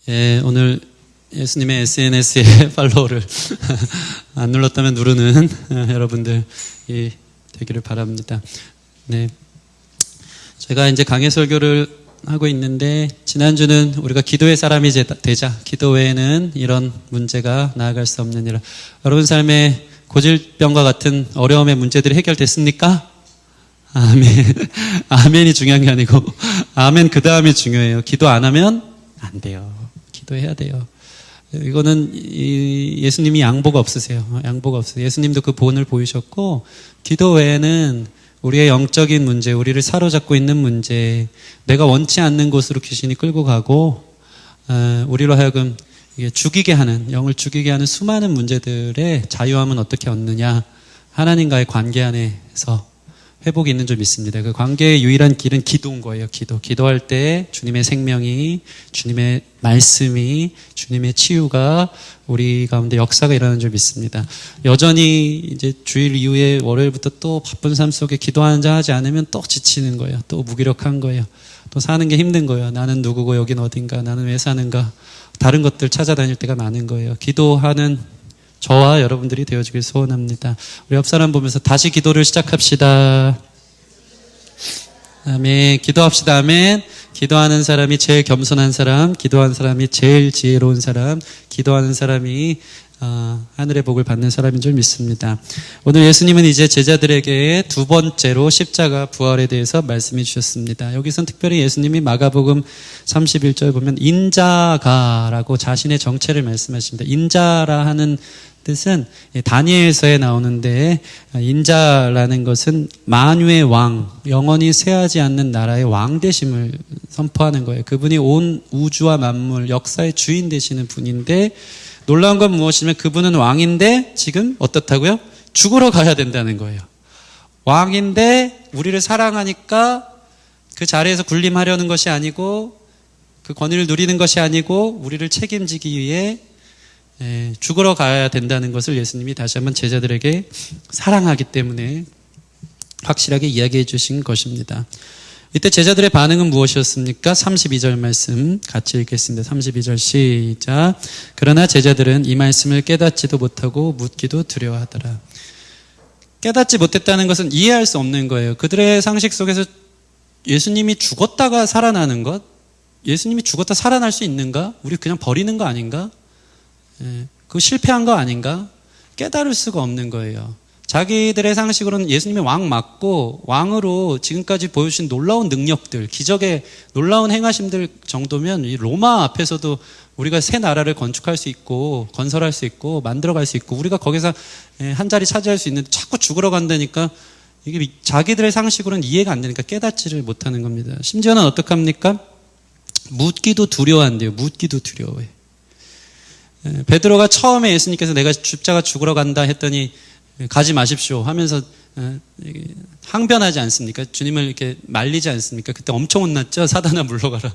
예, 오늘 예수님의 SNS에 팔로우를 안 눌렀다면 누르는 여러분들이 되기를 바랍니다. 네. 제가 이제 강해 설교를 하고 있는데, 지난주는 우리가 기도의 사람이 되자, 기도 외에는 이런 문제가 나아갈 수 없는 일. 여러분 삶에 고질병과 같은 어려움의 문제들이 해결됐습니까? 아멘. 아멘이 중요한 게 아니고, 아멘 그 다음이 중요해요. 기도 안 하면 안 돼요. 기도해야 돼요. 이거는 예수님이 양보가 없으세요. 양보가 없으세요. 예수님도 그 본을 보이셨고, 기도 외에는 우리의 영적인 문제, 우리를 사로잡고 있는 문제, 내가 원치 않는 곳으로 귀신이 끌고 가고, 우리로 하여금 죽이게 하는, 영을 죽이게 하는 수많은 문제들의 자유함은 어떻게 얻느냐? 하나님과의 관계 안에서 회복이 있는 줄 믿습니다. 그 관계의 유일한 길은 기도인 거예요. 기도할 때 주님의 생명이, 주님의 말씀이, 주님의 치유가 우리 가운데 역사가 일어나는 줄 믿습니다. 여전히 이제 주일 이후에 월요일부터 또 바쁜 삶 속에 기도 한 장 하지 않으면 또 지치는 거예요. 또 무기력한 거예요. 또 사는 게 힘든 거예요. 나는 누구고 여긴 어딘가, 나는 왜 사는가, 다른 것들 찾아다닐 때가 많은 거예요. 기도하는 저와 여러분들이 되어주길 소원합니다. 우리 옆 사람 보면서 다시 기도를 시작합시다. 아멘. 기도합시다. 아멘. 기도하는 사람이 제일 겸손한 사람, 기도하는 사람이 제일 지혜로운 사람, 기도하는 사람이 하늘의 복을 받는 사람인 줄 믿습니다. 오늘 예수님은 이제 제자들에게 두 번째로 십자가 부활에 대해서 말씀해 주셨습니다. 여기서는 특별히 예수님이 마가복음 31절 보면 인자가라고 자신의 정체를 말씀하십니다. 인자라 하는 뜻은 다니엘서에 나오는데, 인자라는 것은 만유의 왕, 영원히 쇠하지 않는 나라의 왕 되심을 선포하는 거예요. 그분이 온 우주와 만물, 역사의 주인 되시는 분인데, 놀라운 건 무엇이냐면 그분은 왕인데 지금 어떻다고요? 죽으러 가야 된다는 거예요. 왕인데 우리를 사랑하니까 그 자리에서 군림하려는 것이 아니고, 그 권위를 누리는 것이 아니고, 우리를 책임지기 위해 죽으러 가야 된다는 것을 예수님이 다시 한번 제자들에게 사랑하기 때문에 확실하게 이야기해 주신 것입니다. 이때 제자들의 반응은 무엇이었습니까? 32절 말씀 같이 읽겠습니다. 32절 시작. 그러나 제자들은 이 말씀을 깨닫지도 못하고 묻기도 두려워하더라. 깨닫지 못했다는 것은 이해할 수 없는 거예요. 그들의 상식 속에서 예수님이 죽었다가 살아나는 것, 예수님이 죽었다 살아날 수 있는가? 우리 그냥 버리는 거 아닌가? 그거 실패한 거 아닌가? 깨달을 수가 없는 거예요. 자기들의 상식으로는 예수님이 왕 맞고, 왕으로 지금까지 보여주신 놀라운 능력들, 기적의 놀라운 행하심들 정도면 이 로마 앞에서도 우리가 새 나라를 건축할 수 있고, 건설할 수 있고, 만들어갈 수 있고, 우리가 거기서 한 자리 차지할 수 있는데 자꾸 죽으러 간다니까, 이게 자기들의 상식으로는 이해가 안 되니까 깨닫지를 못하는 겁니다. 심지어는 어떡합니까? 묻기도 두려워한대요. 묻기도 두려워해. 베드로가 처음에 예수님께서 내가 십자가 죽으러 간다 했더니 가지 마십시오 하면서 항변하지 않습니까? 주님을 이렇게 말리지 않습니까? 그때 엄청 혼났죠? 사단아 물러가라.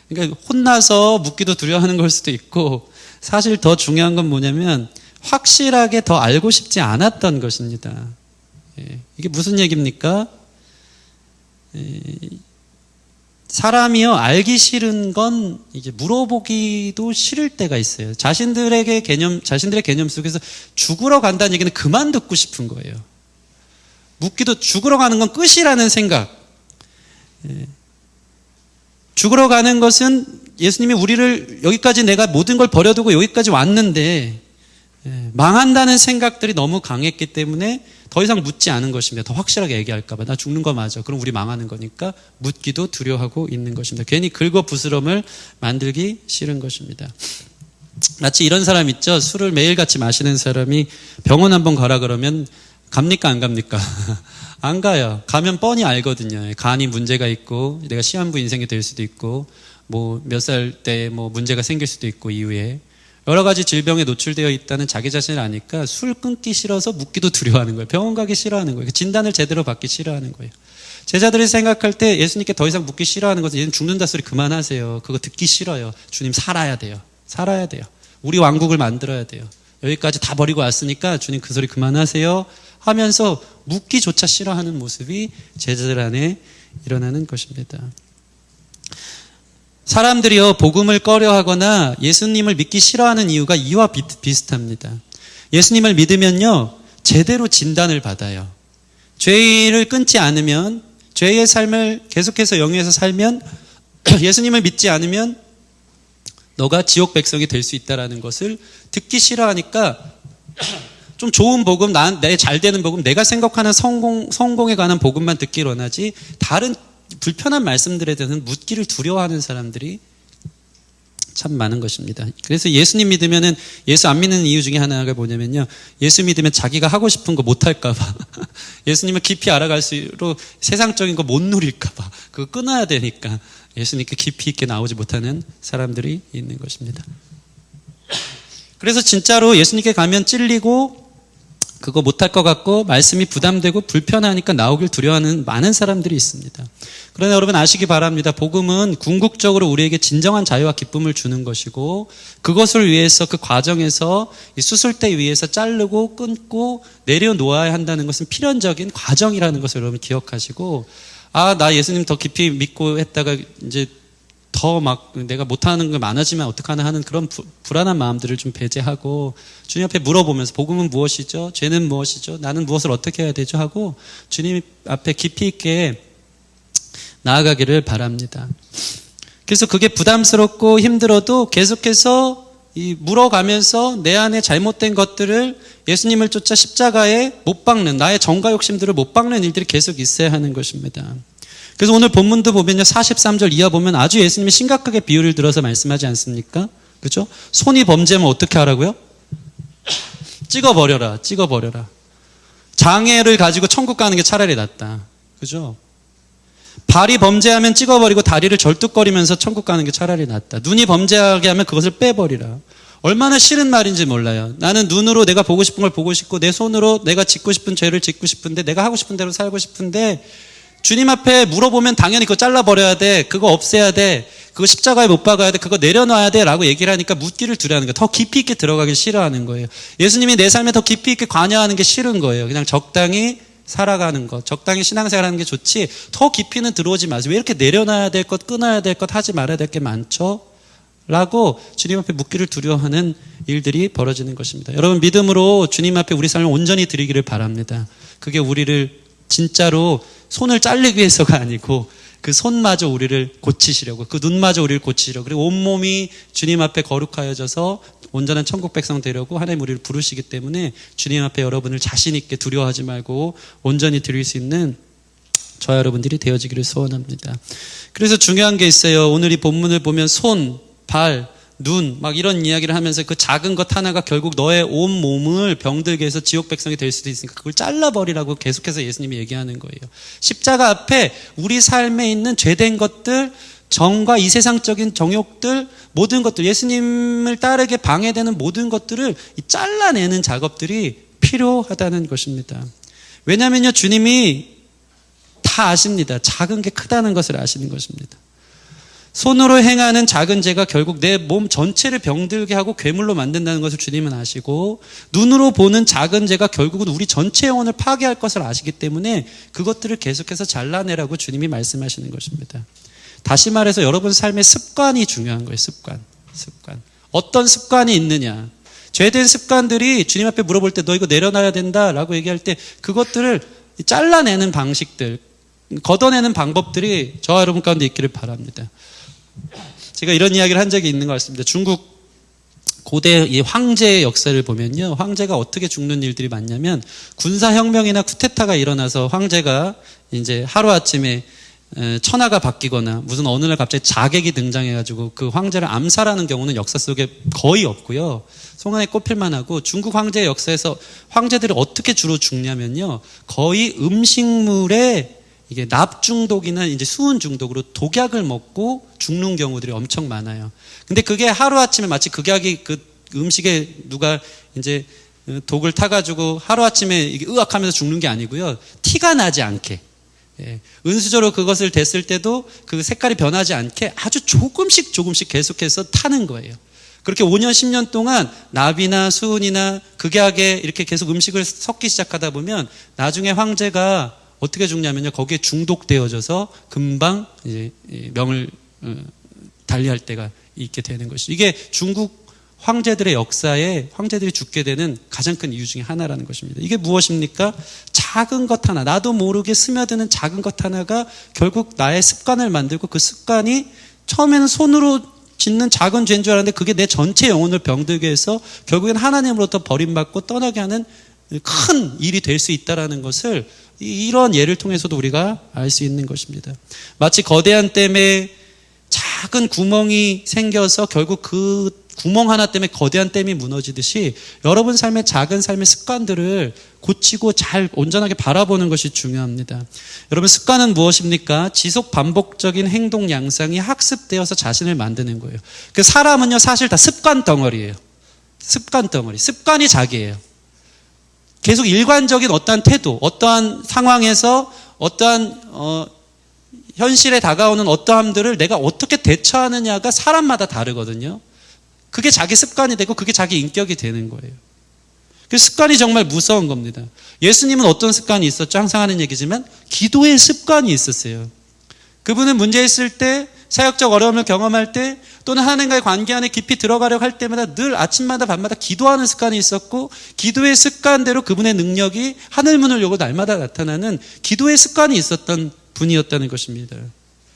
그러니까 혼나서 묻기도 두려워하는 걸 수도 있고, 사실 더 중요한 건 뭐냐면 확실하게 더 알고 싶지 않았던 것입니다. 이게 무슨 얘기입니까? 사람이요, 알기 싫은 건 이제 물어보기도 싫을 때가 있어요. 자신들의 개념 속에서 죽으러 간다는 얘기는 그만 듣고 싶은 거예요. 묻기도, 죽으러 가는 건 끝이라는 생각. 죽으러 가는 것은 예수님이 우리를 여기까지, 내가 모든 걸 버려두고 여기까지 왔는데 망한다는 생각들이 너무 강했기 때문에 더 이상 묻지 않은 것입니다. 더 확실하게 얘기할까봐. 나 죽는 거 맞아. 그럼 우리 망하는 거니까 묻기도 두려워하고 있는 것입니다. 괜히 긁어부스럼을 만들기 싫은 것입니다. 마치 이런 사람 있죠. 술을 매일같이 마시는 사람이 병원 한번 가라 그러면 갑니까 안 갑니까? 안 가요. 가면 뻔히 알거든요. 간이 문제가 있고, 내가 시한부 인생이 될 수도 있고, 뭐 몇 살 때 뭐 문제가 생길 수도 있고, 이후에 여러 가지 질병에 노출되어 있다는 자기 자신을 아니까 술 끊기 싫어서 묻기도 두려워하는 거예요. 병원 가기 싫어하는 거예요. 진단을 제대로 받기 싫어하는 거예요. 제자들이 생각할 때 예수님께 더 이상 묻기 싫어하는 것은, 얘는 죽는다 소리 그만하세요. 그거 듣기 싫어요. 주님 살아야 돼요. 살아야 돼요. 우리 왕국을 만들어야 돼요. 여기까지 다 버리고 왔으니까 주님 그 소리 그만하세요 하면서 묻기조차 싫어하는 모습이 제자들 안에 일어나는 것입니다. 사람들이요, 복음을 꺼려하거나 예수님을 믿기 싫어하는 이유가 이와 비슷합니다. 예수님을 믿으면요, 제대로 진단을 받아요. 죄를 끊지 않으면, 죄의 삶을 계속해서 영위해서 살면, 예수님을 믿지 않으면 너가 지옥 백성이 될 수 있다는 것을 듣기 싫어하니까 좀 좋은 복음, 내 잘 되는 복음, 내가 생각하는 성공에 관한 복음만 듣기를 원하지, 다른 불편한 말씀들에 대해서는 묻기를 두려워하는 사람들이 참 많은 것입니다. 그래서 예수님 믿으면은, 예수 안 믿는 이유 중에 하나가 뭐냐면요, 예수 믿으면 자기가 하고 싶은 거 못 할까봐, 예수님을 깊이 알아갈수록 세상적인 거 못 누릴까봐, 그거 끊어야 되니까 예수님께 깊이 있게 나오지 못하는 사람들이 있는 것입니다. 그래서 진짜로 예수님께 가면 찔리고 그거 못할 것 같고 말씀이 부담되고 불편하니까 나오길 두려워하는 많은 사람들이 있습니다. 그러나 여러분 아시기 바랍니다. 복음은 궁극적으로 우리에게 진정한 자유와 기쁨을 주는 것이고, 그것을 위해서, 그 과정에서 이 수술대 위에서 자르고 끊고 내려놓아야 한다는 것은 필연적인 과정이라는 것을 여러분 기억하시고, 나 예수님 더 깊이 믿고 했다가 이제 더 막 내가 못하는 거 많아지면 어떡하나 하는 그런 불안한 마음들을 좀 배제하고, 주님 앞에 물어보면서 복음은 무엇이죠? 죄는 무엇이죠? 나는 무엇을 어떻게 해야 되죠? 하고 주님 앞에 깊이 있게 나아가기를 바랍니다. 그래서 그게 부담스럽고 힘들어도 계속해서 물어가면서 내 안에 잘못된 것들을 예수님을 쫓아 십자가에 못 박는, 나의 정과 욕심들을 못 박는 일들이 계속 있어야 하는 것입니다. 그래서 오늘 본문도 보면요, 43절 이하 보면 아주 예수님이 심각하게 비유를 들어서 말씀하지 않습니까? 그렇죠? 손이 범죄하면 어떻게 하라고요? 찍어버려라. 장애를 가지고 천국 가는 게 차라리 낫다. 그죠? 발이 범죄하면 찍어버리고 다리를 절뚝거리면서 천국 가는 게 차라리 낫다. 눈이 범죄하게 하면 그것을 빼버리라. 얼마나 싫은 말인지 몰라요. 나는 눈으로 내가 보고 싶은 걸 보고 싶고, 내 손으로 내가 짓고 싶은 죄를 짓고 싶은데, 내가 하고 싶은 대로 살고 싶은데, 주님 앞에 물어보면 당연히 그거 잘라버려야 돼, 그거 없애야 돼, 그거 십자가에 못 박아야 돼, 그거 내려놔야 돼 라고 얘기를 하니까 묻기를 두려워하는 거예요. 더 깊이 있게 들어가길 싫어하는 거예요. 예수님이 내 삶에 더 깊이 있게 관여하는 게 싫은 거예요. 그냥 적당히 살아가는 것, 적당히 신앙생활하는 게 좋지, 더 깊이는 들어오지 마세요. 왜 이렇게 내려놔야 될 것, 끊어야 될 것, 하지 말아야 될 게 많죠? 라고 주님 앞에 묻기를 두려워하는 일들이 벌어지는 것입니다. 여러분, 믿음으로 주님 앞에 우리 삶을 온전히 드리기를 바랍니다. 그게 우리를 진짜로 손을 자르기 위해서가 아니고, 그 손마저 우리를 고치시려고, 그 눈마저 우리를 고치시려고, 그리고 온몸이 주님 앞에 거룩하여져서 온전한 천국 백성 되려고 하나님 우리를 부르시기 때문에, 주님 앞에 여러분을 자신 있게 두려워하지 말고 온전히 드릴 수 있는 저와 여러분들이 되어지기를 소원합니다. 그래서 중요한 게 있어요. 오늘 이 본문을 보면 손, 발, 눈, 막 이런 이야기를 하면서 그 작은 것 하나가 결국 너의 온 몸을 병들게 해서 지옥 백성이 될 수도 있으니까 그걸 잘라버리라고 계속해서 예수님이 얘기하는 거예요. 십자가 앞에 우리 삶에 있는 죄된 것들, 정과 이 세상적인 정욕들, 모든 것들, 예수님을 따르게 방해되는 모든 것들을 잘라내는 작업들이 필요하다는 것입니다. 왜냐하면요, 주님이 다 아십니다. 작은 게 크다는 것을 아시는 것입니다. 손으로 행하는 작은 죄가 결국 내 몸 전체를 병들게 하고 괴물로 만든다는 것을 주님은 아시고, 눈으로 보는 작은 죄가 결국은 우리 전체 영혼을 파괴할 것을 아시기 때문에 그것들을 계속해서 잘라내라고 주님이 말씀하시는 것입니다. 다시 말해서 여러분 삶의 습관이 중요한 거예요. 습관. 어떤 습관이 있느냐. 죄된 습관들이 주님 앞에 물어볼 때 너 이거 내려놔야 된다라고 얘기할 때 그것들을 잘라내는 방식들, 걷어내는 방법들이 저와 여러분 가운데 있기를 바랍니다. 제가 이런 이야기를 한 적이 있는 것 같습니다. 중국 고대 이 황제의 역사를 보면요, 황제가 어떻게 죽는 일들이 많냐면, 군사혁명이나 쿠데타가 일어나서 황제가 이제 하루아침에 천하가 바뀌거나 무슨 어느 날 갑자기 자객이 등장해가지고 그 황제를 암살하는 경우는 역사 속에 거의 없고요. 손안에 꼽힐만 하고, 중국 황제의 역사에서 황제들이 어떻게 주로 죽냐면요, 거의 음식물에 이게 납 중독이나 이제 수은 중독으로 독약을 먹고 죽는 경우들이 엄청 많아요. 근데 그게 하루아침에 마치 극약이 그 음식에 누가 이제 독을 타가지고 하루아침에 이게 으악하면서 죽는 게 아니고요. 티가 나지 않게. 은수저로 그것을 댔을 때도 그 색깔이 변하지 않게 아주 조금씩 계속해서 타는 거예요. 그렇게 5년, 10년 동안 납이나 수은이나 극약에 이렇게 계속 음식을 섞기 시작하다 보면 나중에 황제가 어떻게 죽냐면요, 거기에 중독되어져서 금방 이제 명을 달리할 때가 있게 되는 것이죠. 이게 중국 황제들의 역사에 황제들이 죽게 되는 가장 큰 이유 중에 하나라는 것입니다. 이게 무엇입니까? 작은 것 하나, 나도 모르게 스며드는 작은 것 하나가 결국 나의 습관을 만들고 그 습관이 처음에는 손으로 짓는 작은 죄인 줄 알았는데 그게 내 전체 영혼을 병들게 해서 결국엔 하나님으로부터 버림받고 떠나게 하는 큰 일이 될 수 있다는 것을 이런 예를 통해서도 우리가 알 수 있는 것입니다. 마치 거대한 댐에 작은 구멍이 생겨서 결국 그 구멍 하나 때문에 거대한 댐이 무너지듯이 여러분 삶의 작은 삶의 습관들을 고치고 잘 온전하게 바라보는 것이 중요합니다. 여러분, 습관은 무엇입니까? 지속 반복적인 행동 양상이 학습되어서 자신을 만드는 거예요. 그 사람은요 사실 다 습관 덩어리예요. 습관 덩어리. 습관이 자기예요. 계속 일관적인 어떠한 태도, 어떠한 상황에서 어떠한 현실에 다가오는 어떠함들을 내가 어떻게 대처하느냐가 사람마다 다르거든요. 그게 자기 습관이 되고 그게 자기 인격이 되는 거예요. 그 습관이 정말 무서운 겁니다. 예수님은 어떤 습관이 있었죠? 항상 하는 얘기지만 기도의 습관이 있었어요. 그분은 문제 있을 때, 사역적 어려움을 경험할 때, 또는 하나님과의 관계 안에 깊이 들어가려고 할 때마다 늘 아침마다 밤마다 기도하는 습관이 있었고, 기도의 습관대로 그분의 능력이 하늘문을 열고 날마다 나타나는 기도의 습관이 있었던 분이었다는 것입니다.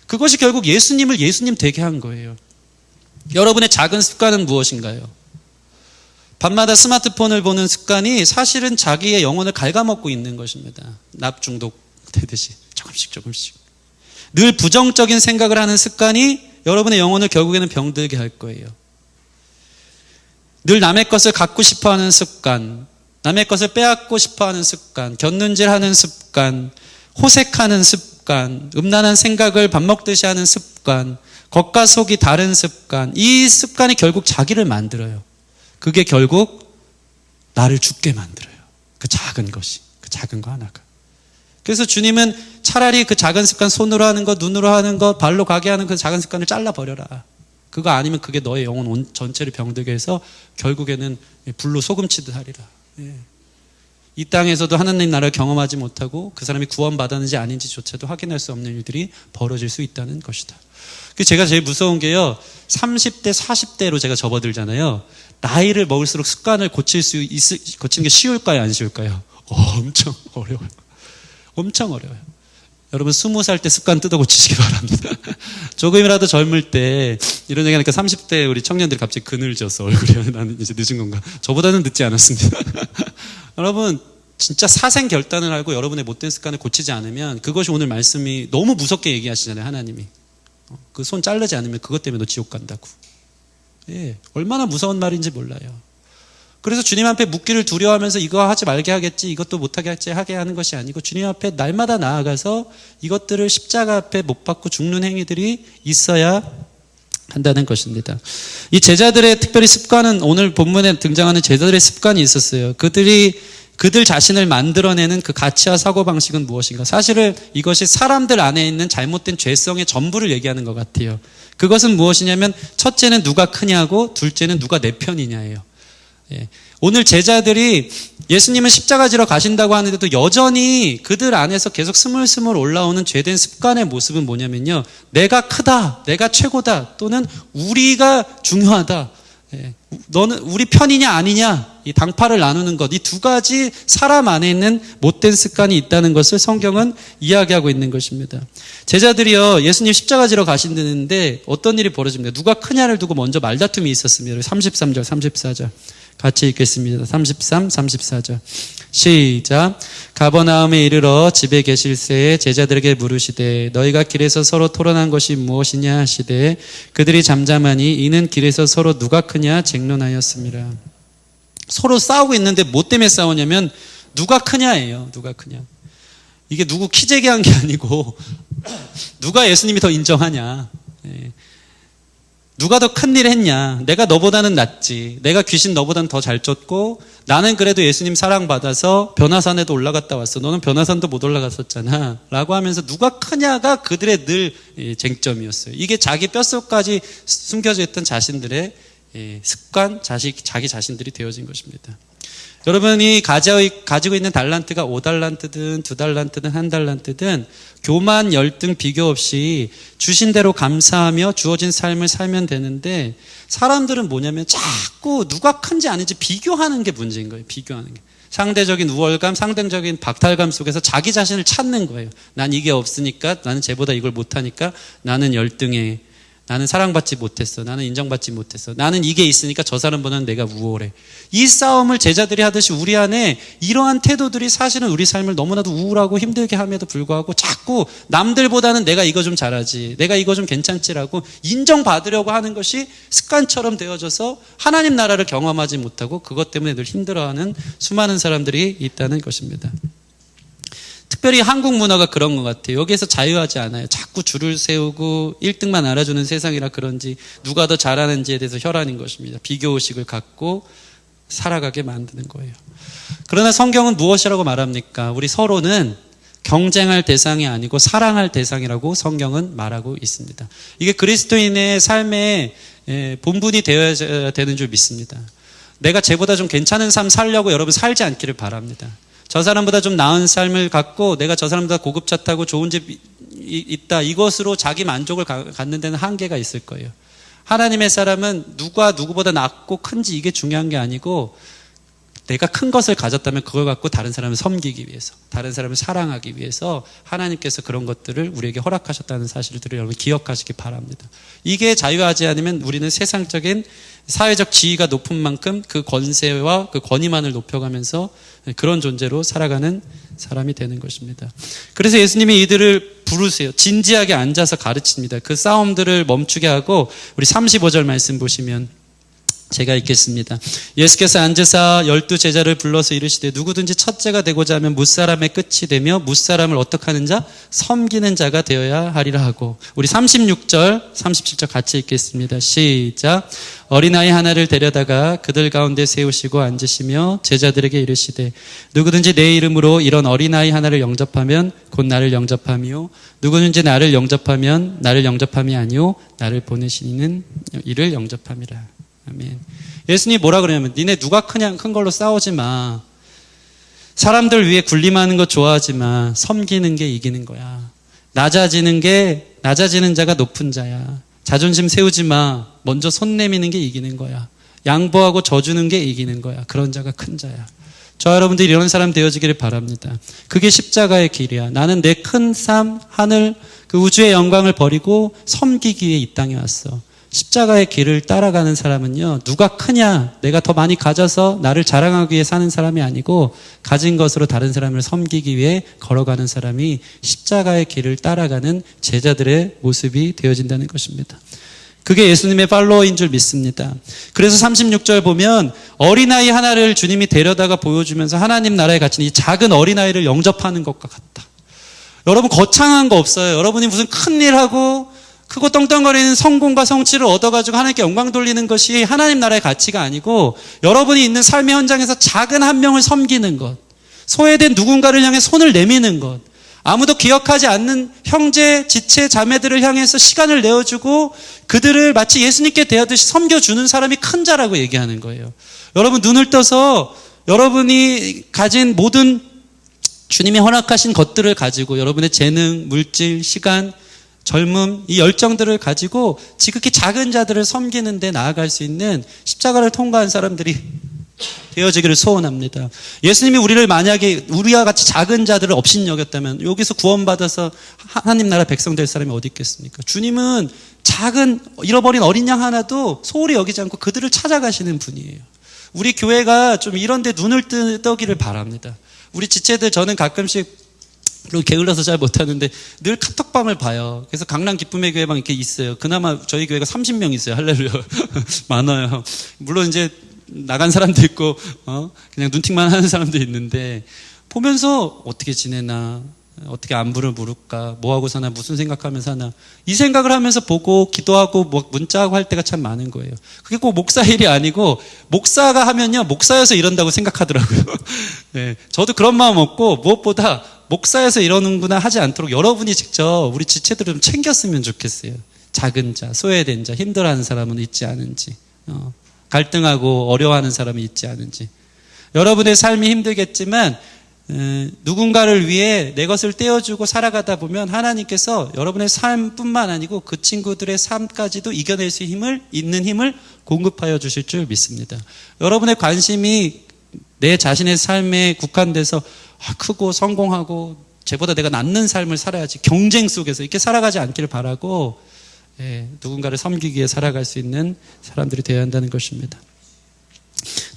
그것이 결국 예수님을 예수님 되게 한 거예요. 여러분의 작은 습관은 무엇인가요? 밤마다 스마트폰을 보는 습관이 사실은 자기의 영혼을 갉아먹고 있는 것입니다. 납 중독 되듯이 조금씩. 늘 부정적인 생각을 하는 습관이 여러분의 영혼을 결국에는 병들게 할 거예요. 늘 남의 것을 갖고 싶어하는 습관, 남의 것을 빼앗고 싶어하는 습관, 곁눈질하는 습관, 호색하는 습관, 음란한 생각을 밥 먹듯이 하는 습관, 겉과 속이 다른 습관, 이 습관이 결국 자기를 만들어요. 그게 결국 나를 죽게 만들어요. 그 작은 것이, 그 작은 거 하나가. 그래서 주님은 차라리 그 작은 습관, 손으로 하는 것, 눈으로 하는 것, 발로 가게 하는 그 작은 습관을 잘라버려라. 그거 아니면 그게 너의 영혼 전체를 병들게 해서 결국에는 불로 소금치듯 하리라. 예. 이 땅에서도 하나님 나라를 경험하지 못하고 그 사람이 구원받았는지 아닌지조차도 확인할 수 없는 일들이 벌어질 수 있다는 것이다. 제가 제일 무서운 게요, 30대, 40대로 제가 접어들잖아요. 나이를 먹을수록 습관을 고치는 게 쉬울까요, 안 쉬울까요? 엄청 어려워요. 엄청 어려워요. 여러분 20살 때 습관 뜯어 고치시기 바랍니다. 조금이라도 젊을 때 이런 얘기하니까 30대 우리 청년들이 갑자기 그늘져서 얼굴이 나는 이제 늦은 건가? 저보다는 늦지 않았습니다. 여러분 진짜 사생 결단을 하고 여러분의 못된 습관을 고치지 않으면, 그것이 오늘 말씀이 너무 무섭게 얘기하시잖아요. 하나님이 그 손 자르지 않으면 그것 때문에 너 지옥 간다고. 예, 얼마나 무서운 말인지 몰라요. 그래서 주님 앞에 묻기를 두려워하면서 이거 하지 말게 하겠지, 이것도 못하게 하게 하는 것이 아니고, 주님 앞에 날마다 나아가서 이것들을 십자가 앞에 못 박고 죽는 행위들이 있어야 한다는 것입니다. 이 제자들의 특별히 습관은, 오늘 본문에 등장하는 제자들의 습관이 있었어요. 그들 자신을 만들어내는 그 가치와 사고방식은 무엇인가? 사실은 이것이 사람들 안에 있는 잘못된 죄성의 전부를 얘기하는 것 같아요. 그것은 무엇이냐면, 첫째는 누가 크냐고, 둘째는 누가 내 편이냐예요. 예. 오늘 제자들이 예수님은 십자가 지러 가신다고 하는데도 여전히 그들 안에서 계속 스물스물 올라오는 죄된 습관의 모습은 뭐냐면요, 내가 크다, 내가 최고다, 또는 우리가 중요하다, 예. 너는 우리 편이냐 아니냐, 이 당파를 나누는 것, 이 두 가지 사람 안에 있는 못된 습관이 있다는 것을 성경은 이야기하고 있는 것입니다. 제자들이요, 예수님 십자가 지러 가신다는데 어떤 일이 벌어집니까? 누가 크냐를 두고 먼저 말다툼이 있었습니다. 33절, 34절 같이 읽겠습니다. 33, 34절 시작. 가버나움에 이르러 집에 계실새에 제자들에게 물으시되 너희가 길에서 서로 토론한 것이 무엇이냐 하시되 그들이 잠잠하니 이는 길에서 서로 누가 크냐 쟁론하였습니다. 서로 싸우고 있는데 뭐 때문에 싸우냐면 누가 크냐예요. 누가 크냐. 이게 누구 키 재기한 게 아니고 누가 예수님이 더 인정하냐, 누가 더 큰 일 했냐, 내가 너보다는 낫지, 내가 귀신 너보다는 더 잘 쫓고 나는 그래도 예수님 사랑받아서 변화산에도 올라갔다 왔어, 너는 변화산도 못 올라갔었잖아 라고 하면서 누가 크냐가 그들의 늘 쟁점이었어요. 이게 자기 뼛속까지 숨겨져 있던 자신들의 습관, 자기 자신들이 되어진 것입니다. 여러분이 가지고 있는 달란트가 5달란트든 2달란트든 1달란트든 교만 열등 비교 없이 주신 대로 감사하며 주어진 삶을 살면 되는데, 사람들은 뭐냐면 자꾸 누가 큰지 아닌지 비교하는 게 문제인 거예요. 비교하는 게. 상대적인 우월감, 상대적인 박탈감 속에서 자기 자신을 찾는 거예요. 난 이게 없으니까, 나는 쟤보다 이걸 못하니까 나는 열등해. 나는 사랑받지 못했어. 나는 인정받지 못했어. 나는 이게 있으니까 저 사람보다는 내가 우월해. 이 싸움을 제자들이 하듯이 우리 안에 이러한 태도들이 사실은 우리 삶을 너무나도 우울하고 힘들게 함에도 불구하고 자꾸 남들보다는 내가 이거 좀 잘하지, 내가 이거 좀 괜찮지라고 인정받으려고 하는 것이 습관처럼 되어져서 하나님 나라를 경험하지 못하고 그것 때문에 늘 힘들어하는 수많은 사람들이 있다는 것입니다. 특별히 한국 문화가 그런 것 같아요. 여기에서 자유하지 않아요. 자꾸 줄을 세우고 1등만 알아주는 세상이라 그런지 누가 더 잘하는지에 대해서 혈안인 것입니다. 비교의식을 갖고 살아가게 만드는 거예요. 그러나 성경은 무엇이라고 말합니까? 우리 서로는 경쟁할 대상이 아니고 사랑할 대상이라고 성경은 말하고 있습니다. 이게 그리스도인의 삶의 본분이 되어야 되는 줄 믿습니다. 내가 쟤보다 좀 괜찮은 삶 살려고 여러분 살지 않기를 바랍니다. 저 사람보다 좀 나은 삶을 갖고 내가 저 사람보다 고급차 타고 좋은 집 있다, 이것으로 자기 만족을 갖는 데는 한계가 있을 거예요. 하나님의 사람은 누가 누구보다 낫고 큰지 이게 중요한 게 아니고, 내가 큰 것을 가졌다면 그걸 갖고 다른 사람을 섬기기 위해서, 다른 사람을 사랑하기 위해서 하나님께서 그런 것들을 우리에게 허락하셨다는 사실들을 여러분 기억하시기 바랍니다. 이게 자유하지 않으면 우리는 세상적인 사회적 지위가 높은 만큼 그 권세와 그 권위만을 높여가면서 그런 존재로 살아가는 사람이 되는 것입니다. 그래서 예수님이 이들을 부르세요. 진지하게 앉아서 가르칩니다. 그 싸움들을 멈추게 하고, 우리 35절 말씀 보시면 제가 읽겠습니다. 예수께서 앉으사 12 제자를 불러서 이르시되 누구든지 첫째가 되고자 하면 무사람의 끝이 되며 무사람을 어떻게 하는 자? 섬기는 자가 되어야 하리라 하고, 우리 36절 37절 같이 읽겠습니다. 시작. 어린아이 하나를 데려다가 그들 가운데 세우시고 앉으시며 제자들에게 이르시되 누구든지 내 이름으로 이런 어린아이 하나를 영접하면 곧 나를 영접하며 누구든지 나를 영접하면 나를 영접함이 아니오 나를 보내신 이는 이를 영접함이라. 아멘. 예수님이 뭐라 그러냐면, 니네 누가 큰 걸로 싸우지 마. 사람들 위해 군림하는 거 좋아하지 마. 섬기는 게 이기는 거야. 낮아지는 자가 높은 자야. 자존심 세우지 마. 먼저 손 내미는 게 이기는 거야. 양보하고 져주는 게 이기는 거야. 그런 자가 큰 자야. 저 여러분들이 이런 사람 되어지기를 바랍니다. 그게 십자가의 길이야. 나는 내 큰 삶, 하늘, 그 우주의 영광을 버리고 섬기기 위해 이 땅에 왔어. 십자가의 길을 따라가는 사람은요, 누가 크냐, 내가 더 많이 가져서 나를 자랑하기 위해 사는 사람이 아니고 가진 것으로 다른 사람을 섬기기 위해 걸어가는 사람이 십자가의 길을 따라가는 제자들의 모습이 되어진다는 것입니다. 그게 예수님의 팔로워인 줄 믿습니다. 그래서 36절 보면 어린아이 하나를 주님이 데려다가 보여주면서 하나님 나라에 갇힌 이 작은 어린아이를 영접하는 것과 같다. 여러분 거창한 거 없어요. 여러분이 무슨 큰일하고 크고 떵떵거리는 성공과 성취를 얻어가지고 하나님께 영광 돌리는 것이 하나님 나라의 가치가 아니고, 여러분이 있는 삶의 현장에서 작은 한 명을 섬기는 것, 소외된 누군가를 향해 손을 내미는 것, 아무도 기억하지 않는 형제, 지체, 자매들을 향해서 시간을 내어주고 그들을 마치 예수님께 대하듯이 섬겨주는 사람이 큰 자라고 얘기하는 거예요. 여러분 눈을 떠서 여러분이 가진 모든 주님이 허락하신 것들을 가지고, 여러분의 재능, 물질, 시간, 젊음, 이 열정들을 가지고 지극히 작은 자들을 섬기는 데 나아갈 수 있는 십자가를 통과한 사람들이 되어지기를 소원합니다. 예수님이 우리를 만약에 우리와 같이 작은 자들을 업신여겼다면 여기서 구원받아서 하나님 나라 백성 될 사람이 어디 있겠습니까? 주님은 작은 잃어버린 어린 양 하나도 소홀히 여기지 않고 그들을 찾아가시는 분이에요. 우리 교회가 좀 이런 데 눈을 뜨기를 바랍니다. 우리 지체들, 저는 가끔씩 그리고 게을러서 잘 못하는데 늘 카톡방을 봐요. 그래서 강남 기쁨의 교회방 이렇게 있어요. 그나마 저희 교회가 30명 있어요. 할렐루야. 많아요. 물론 이제 나간 사람도 있고 그냥 눈팅만 하는 사람도 있는데, 보면서 어떻게 지내나, 어떻게 안부를 물을까, 뭐하고 사나, 무슨 생각하면서 사나, 이 생각을 하면서 보고 기도하고 문자하고 할 때가 참 많은 거예요. 그게 꼭 목사 일이 아니고, 목사가 하면요 목사여서 이런다고 생각하더라고요. 네, 저도 그런 마음 없고, 무엇보다 목사여서 이러는구나 하지 않도록 여러분이 직접 우리 지체들을 좀 챙겼으면 좋겠어요. 작은 자, 소외된 자, 힘들어하는 사람은 있지 않은지, 갈등하고 어려워하는 사람이 있지 않은지. 여러분의 삶이 힘들겠지만 누군가를 위해 내 것을 떼어주고 살아가다 보면 하나님께서 여러분의 삶뿐만 아니고 그 친구들의 삶까지도 이겨낼 수 있는 힘을 공급하여 주실 줄 믿습니다. 여러분의 관심이 내 자신의 삶에 국한돼서 크고 성공하고 쟤보다 내가 낫는 삶을 살아야지, 경쟁 속에서 이렇게 살아가지 않기를 바라고 누군가를 섬기기 위해 살아갈 수 있는 사람들이 되어야 한다는 것입니다.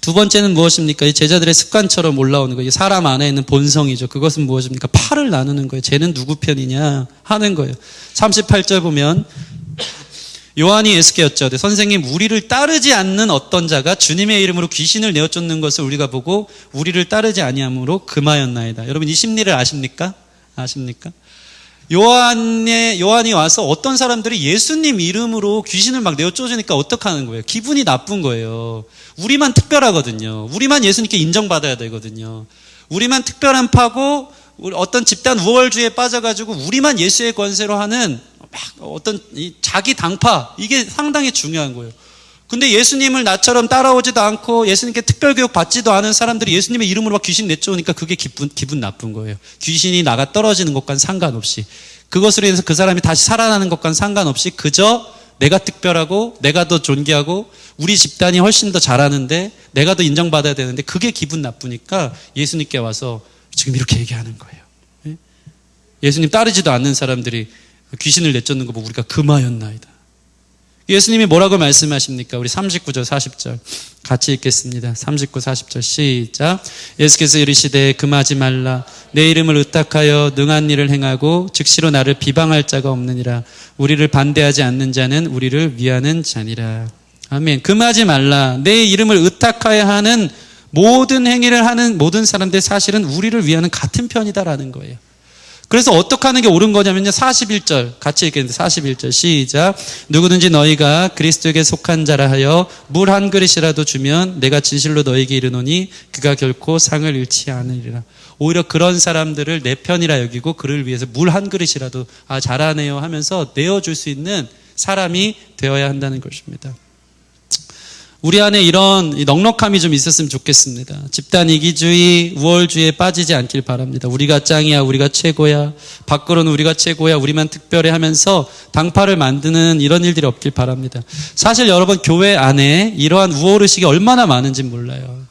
두 번째는 무엇입니까? 이 제자들의 습관처럼 올라오는 거예요. 사람 안에 있는 본성이죠. 그것은 무엇입니까? 팔을 나누는 거예요. 쟤는 누구 편이냐 하는 거예요. 38절 보면 요한이 예수께 여쭤되 선생님, 우리를 따르지 않는 어떤 자가 주님의 이름으로 귀신을 내어 쫓는 것을 우리가 보고 우리를 따르지 아니함으로 금하였나이다. 여러분 이 심리를 아십니까? 요한이 와서 어떤 사람들이 예수님 이름으로 귀신을 막 내어 쫓으니까 어떡하는 거예요? 기분이 나쁜 거예요. 우리만 특별하거든요. 우리만 예수님께 인정받아야 되거든요. 우리만 특별한 파고 어떤 집단 우월주의에 빠져가지고 우리만 예수의 권세로 하는 막 어떤 자기 당파, 이게 상당히 중요한 거예요. 근데 예수님을 나처럼 따라오지도 않고 예수님께 특별교육 받지도 않은 사람들이 예수님의 이름으로 막 귀신 내쫓으니까 그게 기분 나쁜 거예요. 귀신이 나가 떨어지는 것과는 상관없이, 그것으로 인해서 그 사람이 다시 살아나는 것과는 상관없이 그저 내가 특별하고 내가 더 존귀하고 우리 집단이 훨씬 더 잘하는데 내가 더 인정받아야 되는데 그게 기분 나쁘니까 예수님께 와서 지금 이렇게 얘기하는 거예요. 예수님 따르지도 않는 사람들이 귀신을 내쫓는 거 보고 우리가 금하였나이다. 예수님이 뭐라고 말씀하십니까? 우리 39절 40절 같이 읽겠습니다. 39, 40절 시작. 예수께서 이르시되 금하지 말라. 내 이름을 의탁하여 능한 일을 행하고 즉시로 나를 비방할 자가 없느니라. 우리를 반대하지 않는 자는 우리를 위하는 자니라. 아멘. 금하지 말라. 내 이름을 의탁하여 하는 모든 행위를 하는 모든 사람들 사실은 우리를 위하는 같은 편이다라는 거예요. 그래서 어떻게 하는 게 옳은 거냐면요, 41절 같이 읽겠는데 41절 시작. 누구든지 너희가 그리스도에게 속한 자라 하여 물 한 그릇이라도 주면 내가 진실로 너희에게 이르노니 그가 결코 상을 잃지 않으리라. 오히려 그런 사람들을 내 편이라 여기고 그를 위해서 물 한 그릇이라도 잘하네요 하면서 내어줄 수 있는 사람이 되어야 한다는 것입니다. 우리 안에 이런 넉넉함이 좀 있었으면 좋겠습니다. 집단 이기주의, 우월주의에 빠지지 않길 바랍니다. 우리가 짱이야, 우리가 최고야, 밖으로는 우리가 최고야, 우리만 특별해 하면서 당파를 만드는 이런 일들이 없길 바랍니다. 사실 여러분, 교회 안에 이러한 우월의식이 얼마나 많은지 몰라요.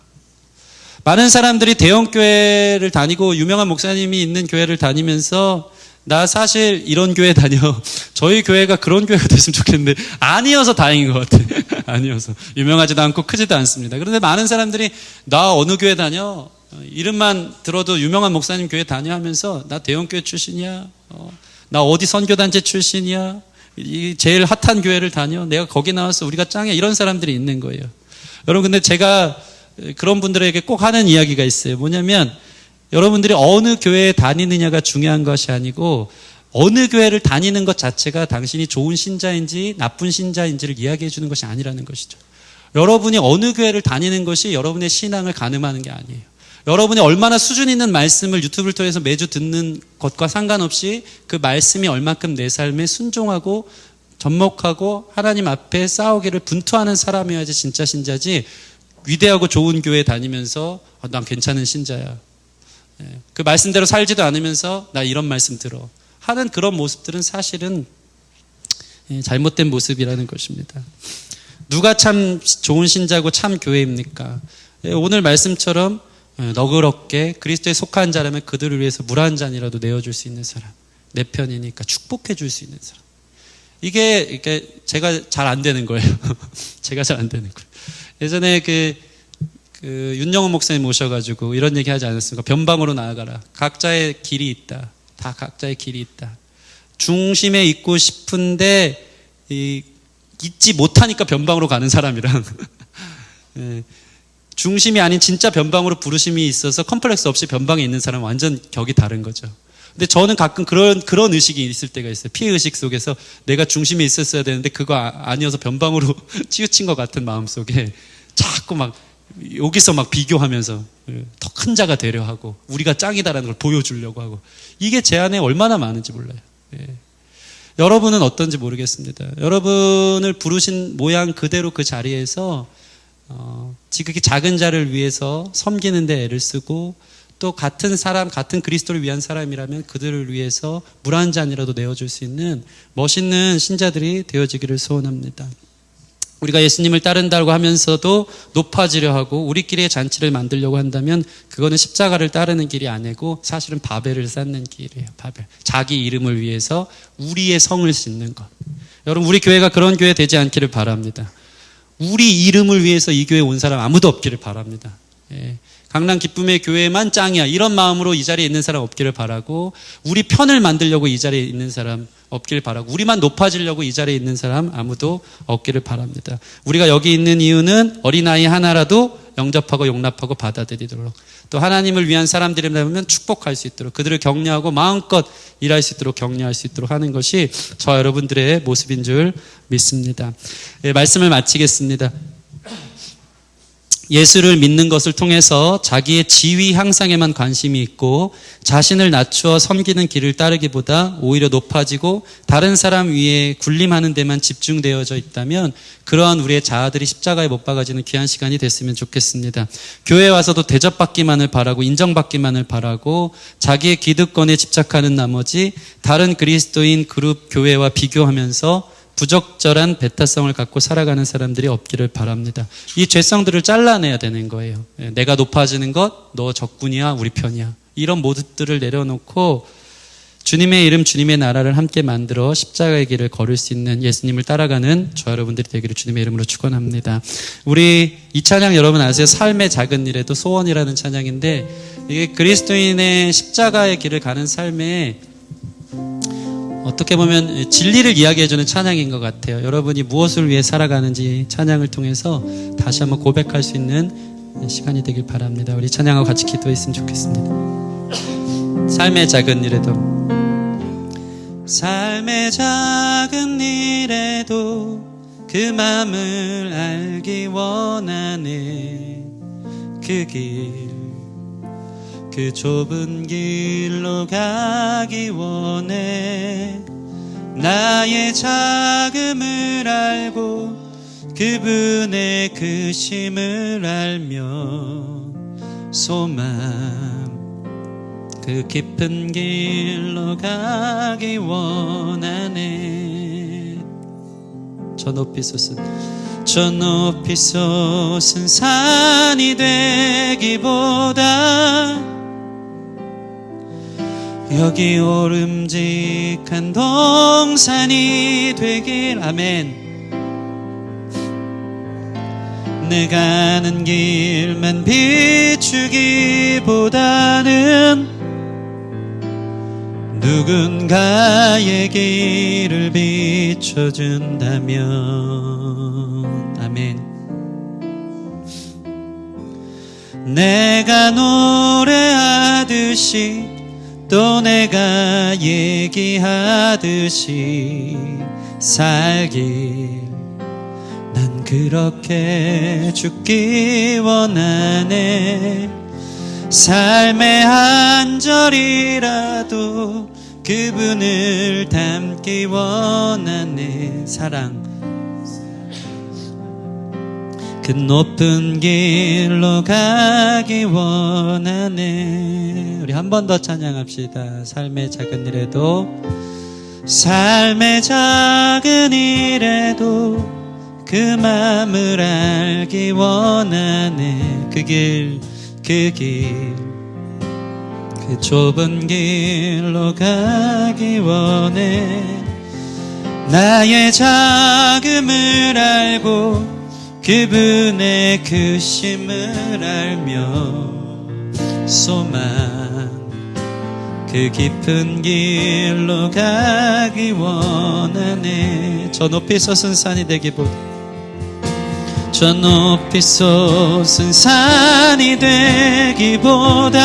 많은 사람들이 대형교회를 다니고 유명한 목사님이 있는 교회를 다니면서 나 사실 이런 교회 다녀, 저희 교회가 그런 교회가 됐으면 좋겠는데 아니어서 다행인 것 같아. 아니어서 유명하지도 않고 크지도 않습니다. 그런데 많은 사람들이 나 어느 교회 다녀, 이름만 들어도 유명한 목사님 교회 다녀 하면서 나 대형교회 출신이야, 나 어디 선교단체 출신이야, 제일 핫한 교회를 다녀, 내가 거기 나와서 우리가 짱이야, 이런 사람들이 있는 거예요. 여러분, 근데 제가 그런 분들에게 꼭 하는 이야기가 있어요. 뭐냐면 여러분들이 어느 교회에 다니느냐가 중요한 것이 아니고 어느 교회를 다니는 것 자체가 당신이 좋은 신자인지 나쁜 신자인지를 이야기해 주는 것이 아니라는 것이죠. 여러분이 어느 교회를 다니는 것이 여러분의 신앙을 가늠하는 게 아니에요. 여러분이 얼마나 수준 있는 말씀을 유튜브를 통해서 매주 듣는 것과 상관없이 그 말씀이 얼만큼 내 삶에 순종하고 접목하고 하나님 앞에 싸우기를 분투하는 사람이어야지 진짜 신자지, 위대하고 좋은 교회 다니면서 난 괜찮은 신자야, 그 말씀대로 살지도 않으면서 나 이런 말씀 들어 하는 그런 모습들은 사실은 잘못된 모습이라는 것입니다. 누가 참 좋은 신자고 참 교회입니까? 오늘 말씀처럼 너그럽게 그리스도에 속한 자라면 그들을 위해서 물 한 잔이라도 내어줄 수 있는 사람, 내 편이니까 축복해 줄 수 있는 사람. 이게 제가 잘 안 되는 거예요. 제가 잘 안 되는 거예요. 예전에 윤영훈 목사님 모셔가지고 이런 얘기 하지 않았습니까? 변방으로 나아가라. 각자의 길이 있다. 다 각자의 길이 있다. 중심에 있고 싶은데 있지 못하니까 변방으로 가는 사람이랑 중심이 아닌 진짜 변방으로 부르심이 있어서 컴플렉스 없이 변방에 있는 사람은 완전 격이 다른 거죠. 근데 저는 가끔 그런 의식이 있을 때가 있어요. 피해의식 속에서 내가 중심에 있었어야 되는데 그거 아니어서 변방으로 치우친 것 같은 마음속에 자꾸 막 여기서 막 비교하면서 더 큰 자가 되려 하고 우리가 짱이다라는 걸 보여주려고 하고, 이게 제 안에 얼마나 많은지 몰라요. 여러분은 어떤지 모르겠습니다. 여러분을 부르신 모양 그대로 그 자리에서 지극히 작은 자를 위해서 섬기는 데 애를 쓰고 또 같은 사람, 같은 그리스도를 위한 사람이라면 그들을 위해서 물 한 잔이라도 내어줄 수 있는 멋있는 신자들이 되어지기를 소원합니다. 우리가 예수님을 따른다고 하면서도 높아지려 하고 우리끼리의 잔치를 만들려고 한다면 그거는 십자가를 따르는 길이 아니고 사실은 바벨을 쌓는 길이에요. 바벨. 자기 이름을 위해서 우리의 성을 짓는 것. 여러분, 우리 교회가 그런 교회 되지 않기를 바랍니다. 우리 이름을 위해서 이 교회에 온 사람 아무도 없기를 바랍니다. 예. 강남 기쁨의 교회만 짱이야, 이런 마음으로 이 자리에 있는 사람 없기를 바라고, 우리 편을 만들려고 이 자리에 있는 사람 없기를 바라고, 우리만 높아지려고 이 자리에 있는 사람 아무도 없기를 바랍니다. 우리가 여기 있는 이유는 어린아이 하나라도 영접하고 용납하고 받아들이도록, 또 하나님을 위한 사람들이라면 축복할 수 있도록, 그들을 격려하고 마음껏 일할 수 있도록 격려할 수 있도록 하는 것이 저 여러분들의 모습인 줄 믿습니다. 예, 말씀을 마치겠습니다. 예수를 믿는 것을 통해서 자기의 지위 향상에만 관심이 있고 자신을 낮추어 섬기는 길을 따르기보다 오히려 높아지고 다른 사람 위에 군림하는 데만 집중되어져 있다면 그러한 우리의 자아들이 십자가에 못 박아지는 귀한 시간이 됐으면 좋겠습니다. 교회에 와서도 대접받기만을 바라고 인정받기만을 바라고 자기의 기득권에 집착하는 나머지 다른 그리스도인 그룹 교회와 비교하면서 부적절한 배타성을 갖고 살아가는 사람들이 없기를 바랍니다. 이 죄성들을 잘라내야 되는 거예요. 내가 높아지는 것, 너 적군이야, 우리 편이야, 이런 모습들을 내려놓고 주님의 이름, 주님의 나라를 함께 만들어 십자가의 길을 걸을 수 있는 예수님을 따라가는 저 여러분들이 되기를 주님의 이름으로 축원합니다. 우리 이 찬양 여러분 아세요? 삶의 작은 일에도 소원이라는 찬양인데, 이게 그리스도인의 십자가의 길을 가는 삶에 어떻게 보면 진리를 이야기해주는 찬양인 것 같아요. 여러분이 무엇을 위해 살아가는지 찬양을 통해서 다시 한번 고백할 수 있는 시간이 되길 바랍니다. 우리 찬양하고 같이 기도했으면 좋겠습니다. 삶의 작은 일에도, 삶의 작은 일에도 그 맘을 알기 원하네. 그 길, 그 좁은 길로 가기 원해. 나의 작음을 알고 그분의 크심을 알며 소망, 그 깊은 길로 가기 원하네. 저 높이 솟은 산이 되기보다 여기 오름직한 동산이 되길. 아멘. 내 가는 길만 비추기보다는 누군가의 길을 비춰준다면. 아멘. 내가 노래하듯이 또 내가 얘기하듯이 살길, 난 그렇게 죽기 원하네. 삶의 한 절이라도 그분을 닮기 원하네. 사랑, 그 높은 길로 가기 원하네. 우리 한 번 더 찬양합시다. 삶의 작은 일에도, 삶의 작은 일에도 그 맘을 알기 원하네. 그 길, 그 좁은 길로 가기 원해. 나의 작음을 알고 그분의 크심을 알며 소망, 그 깊은 길로 가기 원하네. 저 높이 솟은 산이 되기보다, 저 높이 솟은 산이 되기보다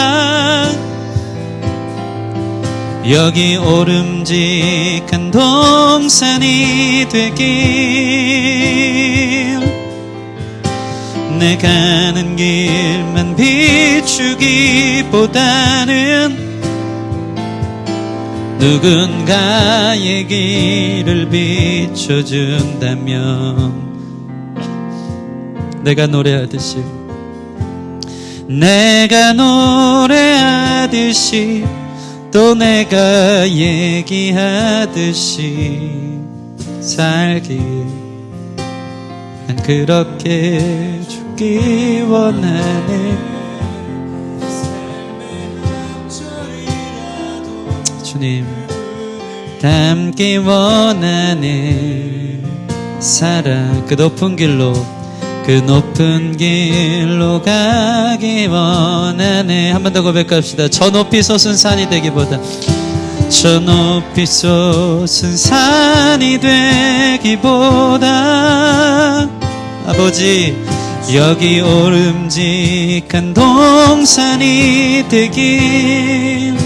여기 오름직한 동산이 되길. 내 가는 길만 비추기보다는 누군가의 길을 비춰준다면 내가 노래하듯이 내가 노래하듯이 또 내가 얘기하듯이 살기 난 그렇게 죽기 원하네. 주님 닮기 원하네. 사랑 그 높은 길로 가기 원하네. 한 번 더 고백합시다. 저 높이 솟은 산이 되기보다 저 높이 솟은 산이 되기보다 아버지 여기 오름직한 동산이 되길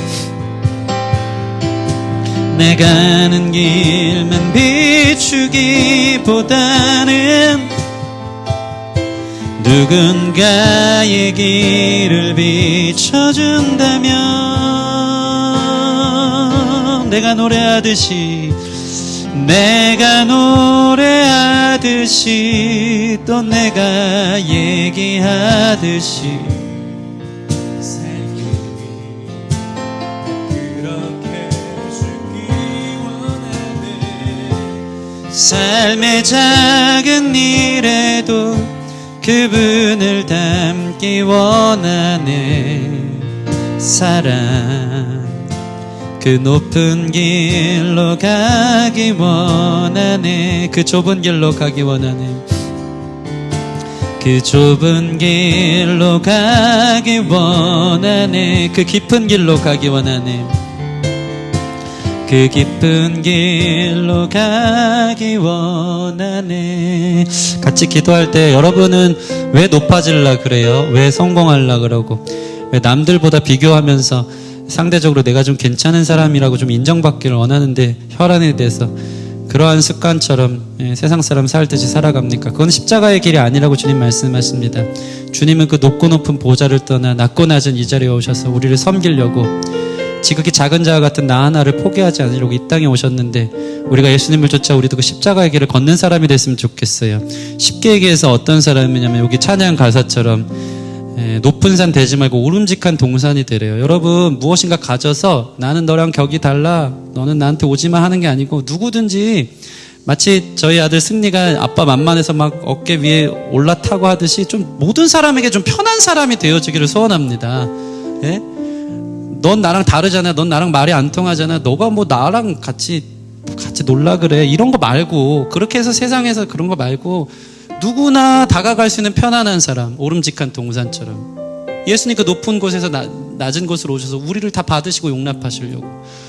내가 가는 길만 비추기보다는 누군가의 길을 비춰준다면 내가 노래하듯이 또 내가 얘기하듯이 삶의 작은 일에도 그분을 닮기 원하네. 사랑 그 높은 길로 가기 원하네. 그 좁은 길로 가기 원하네. 그 좁은 길로 가기 원하네. 그 깊은 길로 가기 원하네. 그 깊은 길로 가기 원하네. 같이 기도할 때 여러분은 왜 높아질라 그래요? 왜 성공하려 그러고? 왜 남들보다 비교하면서 상대적으로 내가 좀 괜찮은 사람이라고 좀 인정받기를 원하는데 혈안에 대해서 그러한 습관처럼 세상 사람 살듯이 살아갑니까? 그건 십자가의 길이 아니라고 주님 말씀하십니다. 주님은 그 높고 높은 보좌를 떠나 낮고 낮은 이 자리에 오셔서 우리를 섬기려고 지극히 작은 자와 같은 나 하나를 포기하지 않으려고 이 땅에 오셨는데 우리가 예수님을 쫓아 우리도 그 십자가의 길을 걷는 사람이 됐으면 좋겠어요. 쉽게 얘기해서 어떤 사람이냐면 여기 찬양 가사처럼 높은 산 되지 말고 오름직한 동산이 되래요. 여러분 무엇인가 가져서 나는 너랑 격이 달라 너는 나한테 오지마 하는 게 아니고 누구든지 마치 저희 아들 승리가 아빠 만만해서 막 어깨 위에 올라타고 하듯이 좀 모든 사람에게 좀 편한 사람이 되어주기를 소원합니다. 예? 넌 나랑 다르잖아. 넌 나랑 말이 안 통하잖아. 너가 뭐 나랑 같이 놀라 그래. 이런 거 말고 그렇게 해서 세상에서 그런 거 말고 누구나 다가갈 수 있는 편안한 사람, 오름직한 동산처럼 예수님 그 높은 곳에서 낮은 곳으로 오셔서 우리를 다 받으시고 용납하시려고.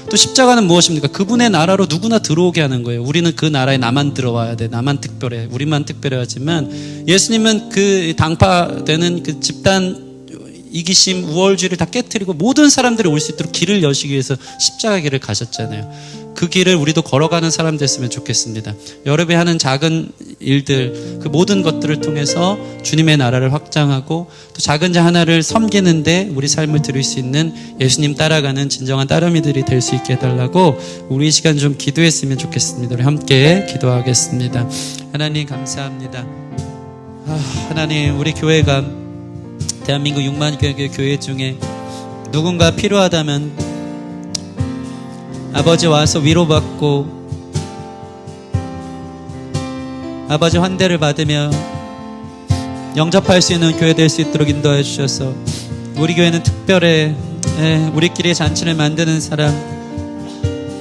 또 십자가는 무엇입니까? 그분의 나라로 누구나 들어오게 하는 거예요. 우리는 그 나라에 나만 들어와야 돼. 나만 특별해. 우리만 특별하지만 예수님은 그 당파되는 그 집단 이기심, 우월주의를 다 깨트리고 모든 사람들이 올 수 있도록 길을 여시기 위해서 십자가 길을 가셨잖아요. 그 길을 우리도 걸어가는 사람 됐으면 좋겠습니다. 여러분이 하는 작은 일들, 그 모든 것들을 통해서 주님의 나라를 확장하고 또 작은 자 하나를 섬기는데 우리 삶을 드릴 수 있는 예수님 따라가는 진정한 따르미들이 될 수 있게 해달라고 우리 이 시간 좀 기도했으면 좋겠습니다. 우리 함께 기도하겠습니다. 하나님 감사합니다. 하나님 우리 교회가 대한민국 6만 개 교회 중에 누군가 필요하다면 아버지 와서 위로받고 아버지 환대를 받으며 영접할 수 있는 교회 될 수 있도록 인도해 주셔서 우리 교회는 특별해. 우리끼리 잔치를 만드는 사람,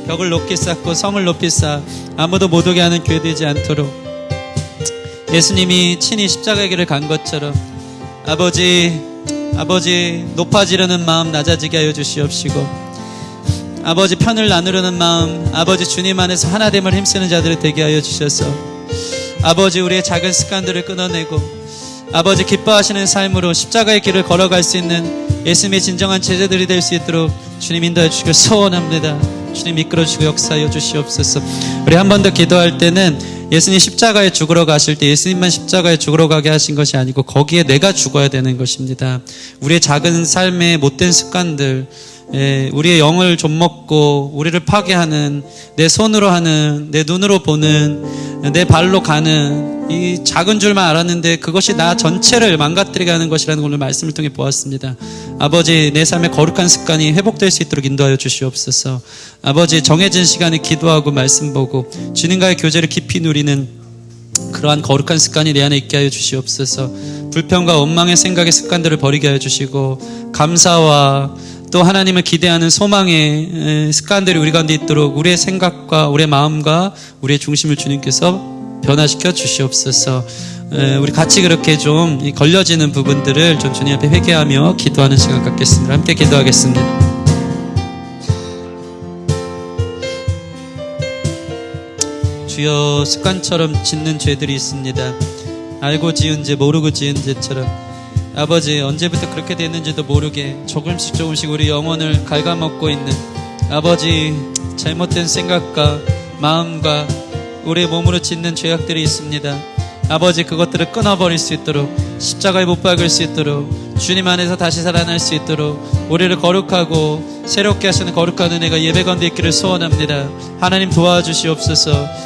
벽을 높이 쌓고 성을 높이 쌓아 아무도 못 오게 하는 교회 되지 않도록 예수님이 친히 십자가의 길을 간 것처럼 아버지 높아지려는 마음 낮아지게 하여 주시옵시고 아버지 편을 나누려는 마음 아버지 주님 안에서 하나됨을 힘쓰는 자들이 되게 하여 주셔서 아버지 우리의 작은 습관들을 끊어내고 아버지 기뻐하시는 삶으로 십자가의 길을 걸어갈 수 있는 예수님의 진정한 제자들이 될 수 있도록 주님 인도해 주시길 소원합니다. 주님 이끌어 주시고 역사하여 주시옵소서. 우리 한 번 더 기도할 때는 예수님 십자가에 죽으러 가실 때 예수님만 십자가에 죽으러 가게 하신 것이 아니고 거기에 내가 죽어야 되는 것입니다. 우리의 작은 삶의 못된 습관들 우리의 영을 좀먹고 우리를 파괴하는, 내 손으로 하는, 내 눈으로 보는, 내 발로 가는 이 작은 줄만 알았는데 그것이 나 전체를 망가뜨리게 하는 것이라는 걸 오늘 말씀을 통해 보았습니다. 아버지, 내 삶의 거룩한 습관이 회복될 수 있도록 인도하여 주시옵소서. 아버지, 정해진 시간에 기도하고 말씀 보고 주님과의 교제를 깊이 누리는 그러한 거룩한 습관이 내 안에 있게 하여 주시옵소서. 불평과 원망의 생각의 습관들을 버리게 하여 주시고, 감사와 또 하나님을 기대하는 소망의 습관들이 우리 가운데 있도록 우리의 생각과 우리의 마음과 우리의 중심을 주님께서 변화시켜 주시옵소서. 우리 같이 그렇게 좀 걸려지는 부분들을 좀 주님 앞에 회개하며 기도하는 시간 갖겠습니다. 함께 기도하겠습니다. 주여, 습관처럼 짓는 죄들이 있습니다. 알고 지은 죄, 모르고 지은 죄처럼 아버지, 언제부터 그렇게 됐는지도 모르게 조금씩 우리 영혼을 갉아먹고 있는 아버지, 잘못된 생각과 마음과 우리의 몸으로 짓는 죄악들이 있습니다. 아버지, 그것들을 끊어버릴 수 있도록, 십자가에 못 박을 수 있도록, 주님 안에서 다시 살아날 수 있도록 우리를 거룩하고 새롭게 하시는 거룩한 은혜가 예배 가운데 있기를 소원합니다. 하나님 도와주시옵소서.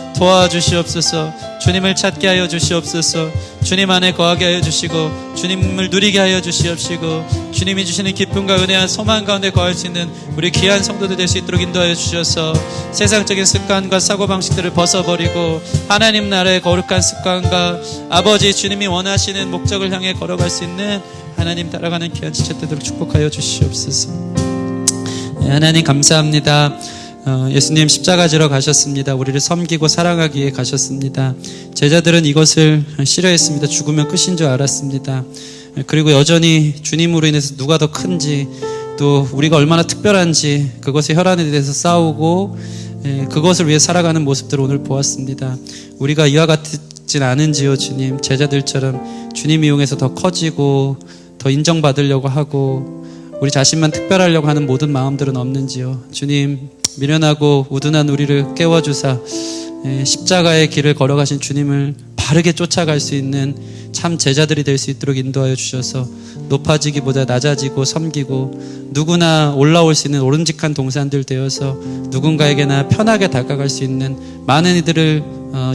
주님을 찾게 하여 주시옵소서. 주님 안에 거하게 하여 주시고 주님을 누리게 하여 주시옵시고, 주님이 주시는 기쁨과 은혜와 소망 가운데 거할 수 있는 우리 귀한 성도들 될 수 있도록 인도하여 주셔서 세상적인 습관과 사고방식들을 벗어버리고 하나님 나라의 거룩한 습관과 아버지, 주님이 원하시는 목적을 향해 걸어갈 수 있는 하나님 따라가는 귀한 지체 되도록 축복하여 주시옵소서. 하나님 감사합니다. 예수님 십자가 지러 가셨습니다. 우리를 섬기고 사랑하기 위해 가셨습니다. 제자들은 이것을 싫어했습니다. 죽으면 끝인 줄 알았습니다. 그리고 여전히 주님으로 인해서 누가 더 큰지, 또 우리가 얼마나 특별한지 그것의 혈안에 대해서 싸우고 그것을 위해 살아가는 모습들을 오늘 보았습니다. 우리가 이와 같진 않은지요. 주님, 제자들처럼 주님 이용해서 더 커지고 더 인정받으려고 하고 우리 자신만 특별하려고 하는 모든 마음들은 없는지요. 주님, 미련하고 우둔한 우리를 깨워주사 십자가의 길을 걸어가신 주님을 바르게 쫓아갈 수 있는 참 제자들이 될 수 있도록 인도하여 주셔서 높아지기보다 낮아지고 섬기고 누구나 올라올 수 있는 오름직한 동산들 되어서 누군가에게나 편하게 다가갈 수 있는 많은 이들을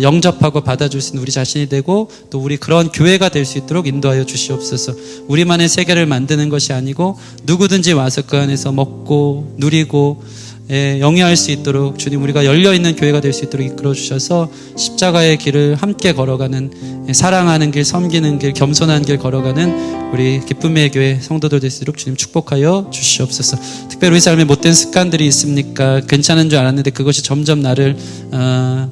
영접하고 받아줄 수 있는 우리 자신이 되고 또 우리 그런 교회가 될 수 있도록 인도하여 주시옵소서. 우리만의 세계를 만드는 것이 아니고 누구든지 와서 그 안에서 먹고 누리고 영위할 수 있도록 주님, 우리가 열려있는 교회가 될 수 있도록 이끌어 주셔서 십자가의 길을 함께 걸어가는, 사랑하는 길, 섬기는 길, 겸손한 길 걸어가는 우리 기쁨의 교회 성도들 될 수 있도록 주님 축복하여 주시옵소서. 특별히 우리 삶에 못된 습관들이 있습니까? 괜찮은 줄 알았는데 그것이 점점 나를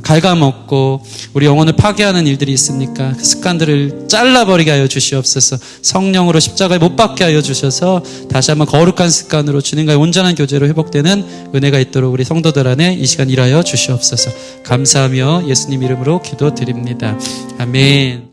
갉아먹고 우리 영혼을 파괴하는 일들이 있습니까? 그 습관들을 잘라버리게 하여 주시옵소서. 성령으로 십자가에 못 박게 하여 주셔서 다시 한번 거룩한 습관으로 주님과의 온전한 교제로 회복되는 은혜가 있도록 우리 성도들 안에 이 시간 일하여 주시옵소서. 감사하며 예수님 이름으로 기도드립니다. 아멘.